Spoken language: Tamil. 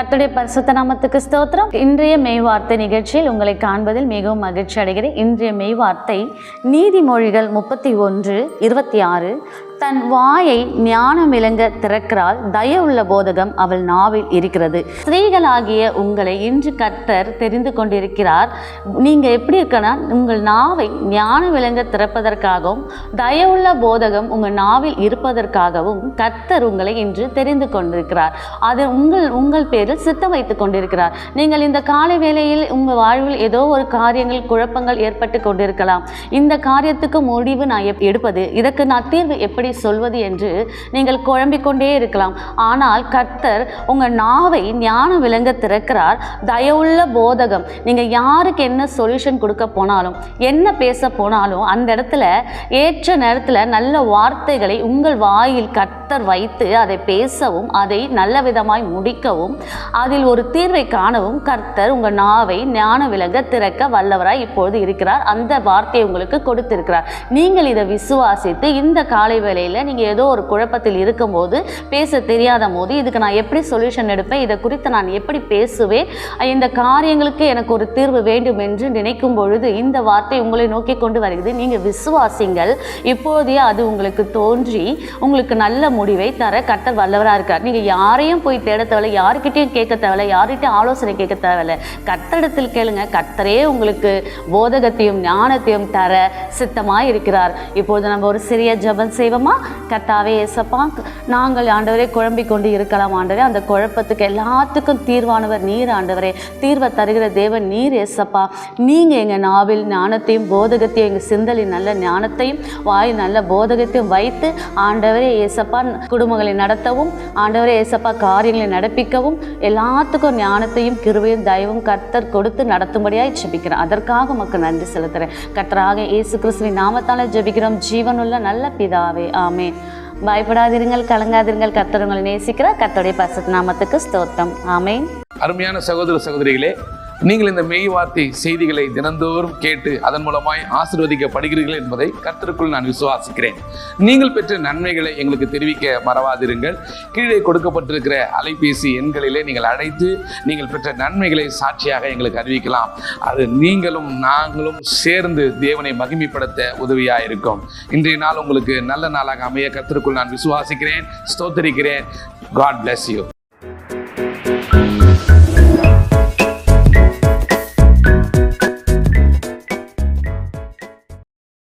கர்த்தருடைய பரிசுத்த நாமத்துக்கு ஸ்தோத்திரம். இன்றைய மெய்வார்த்தை நிகழ்ச்சியில் உங்களை காண்பதில் மிகவும் மகிழ்ச்சி அடைகிறேன். இன்றைய மெய்வார்த்தை நீதிமொழிகள் 31:26. தன் வாயை ஞானம் விளங்க திறக்கிறாள், தயவுள்ள போதகம் அவள் நாவில் இருக்கிறது. ஸ்திரீகளாகிய உங்களை இன்று கர்த்தர் தெரிந்து கொண்டிருக்கிறார். நீங்கள் எப்படி இருக்கனா, உங்கள் நாவை ஞானம் விளங்க திறப்பதற்காகவும் தயவுள்ள போதகம் உங்கள் நாவில் இருப்பதற்காகவும் கர்த்தர் உங்களை இன்று தெரிந்து கொண்டிருக்கிறார். அது உங்கள் பேரில் சித்தம் வைத்துக் கொண்டிருக்கிறார். நீங்கள் இந்த காலை வேளையில் உங்கள் வாழ்வில் ஏதோ ஒரு காரியங்கள் குழப்பங்கள் ஏற்பட்டு கொண்டிருக்கலாம். இந்த காரியத்துக்கு முடிவு நான் எடுப்பது, இதற்கு நான் தீர்வு எப்படி சொல்வது என்று நீங்கள் குழம்பிக்கொண்டே இருக்கலாம். ஆனால் கர்த்தர் உங்கள் நாவை ஞானம் விளங்க திறக்கிறார். தயவுள்ள போதகம், நீங்கள் யாருக்கு என்ன சொல்யூஷன் கொடுக்க போனாலும், என்ன பேச போனாலும், அந்த இடத்துல ஏற்ற நேரத்தில் நல்ல வார்த்தைகளை உங்கள் வாயில் கர்த்தர் வைத்து அதை பேசவும், அதை நல்ல விதமாய் முடிக்கவும், அதில் ஒரு தீர்வை காணவும் கர்த்தர் உங்கள் நாவை ஞானம் விளங்க திறக்க வல்லவராய் இப்பொழுது இருக்கிறார். அந்த வார்த்தையை உங்களுக்கு கொடுத்திருக்கிறார். நீங்கள் இதை விசுவாசித்து இந்த காலை வேளையில் நீங்கள் ஏதோ ஒரு குழப்பத்தில் இருக்கும்போது, பேச தெரியாத போது, இதுக்கு நான் எப்படி சொல்யூஷன் எடுப்பேன், இதை குறித்து நான் எப்படி பேசுவேன், இந்த காரியங்களுக்கு எனக்கு ஒரு தீர்வு வேண்டும் என்று நினைக்கும் பொழுது இந்த வார்த்தை உங்களை நோக்கி கொண்டு வருகிறது. நீங்கள் விசுவாசிங்கள். இப்போதே அது உங்களுக்கு தோன்றி உங்களுக்கு நல்ல முடிவை தர கர்த்தர் வல்லவராக இருக்கார். நீங்கள் யாரையும் போய் தேட தேவையில்லை, யாருக்கிட்டையும் கேட்க தேவையில்லை, யார்கிட்டையும் ஆலோசனை கேட்க தேவையில்லை. கர்த்தரிடத்தில் கேளுங்க. கர்த்தரே உங்களுக்கு போதகத்தையும் ஞானத்தையும் தர சித்தமாக இருக்கிறார். இப்போது நம்ம ஒரு சிறிய ஜெபம் செய்வோமா? கர்த்தாவே ஏசப்பா, நாங்கள் ஆண்டவரே குழம்பிக் கொண்டு இருக்கலாம் ஆண்டவரே. அந்த குழப்பத்துக்கு எல்லாத்துக்கும் தீர்வானவர் நீர் ஆண்டவரே. தீர்வை தருகிற தேவன் நீர் ஏசப்பா. நீங்கள் எங்கள் நாவில் ஞானத்தையும் போதகத்தையும், எங்கள் சிந்தலின் நல்ல ஞானத்தையும் வாய் நல்ல போதகத்தையும் வைத்து ஆண்டவரே ஏசப்பா குடும்பங்களை நடத்தவும், ஆண்டவரே ஏசப்பா காரியங்களை நடப்பிக்கவும், எல்லாத்துக்கும் ஞானத்தையும் கிருபையும் தயவும் கர்த்தர் கொடுத்து நடத்தும்படியாக ஜெபிக்கிறேன். அதற்காக உமக்கு நன்றி செலுத்துகிறேன். கர்த்தராக இயேசு கிறிஸ்துவின் நாமத்தால் ஜெபிக்கிறோம் ஜீவனுள்ள நல்ல பிதாவே, ஆமென். பயப்படாதிருங்கள், கலங்காதிருங்கள். கர்த்தர் உங்களை நேசிக்கிறார். கர்த்தருடைய பரிசுத்த நாமத்துக்கு ஸ்தோத்திரம். ஆமென். அருமையான சகோதர சகோதரிகளே, நீங்கள் இந்த மெய் வார்த்தை செய்திகளை தினந்தோறும் கேட்டு அதன் மூலமாய் ஆசீர்வதிக்கப்படுகிறீர்கள் என்பதை கர்த்தருக்குள் நான் விசுவாசிக்கிறேன். நீங்கள் பெற்ற நன்மைகளை எங்களுக்கு தெரிவிக்க மறவாதிருங்கள். கீழே கொடுக்கப்பட்டிருக்கிற அலைபேசி எண்களிலே நீங்கள் அழைத்து நீங்கள் பெற்ற நன்மைகளை சாட்சியாக எங்களுக்கு அறிவிக்கலாம். அது நீங்களும் நாங்களும் சேர்ந்து தேவனை மகிமைப்படுத்த உதவியாக இருக்கும். இன்றைய நாள் உங்களுக்கு நல்ல நாளாக அமைய கர்த்தருக்குள் நான் விசுவாசிக்கிறேன், ஸ்தோத்திரிக்கிறேன். God bless you.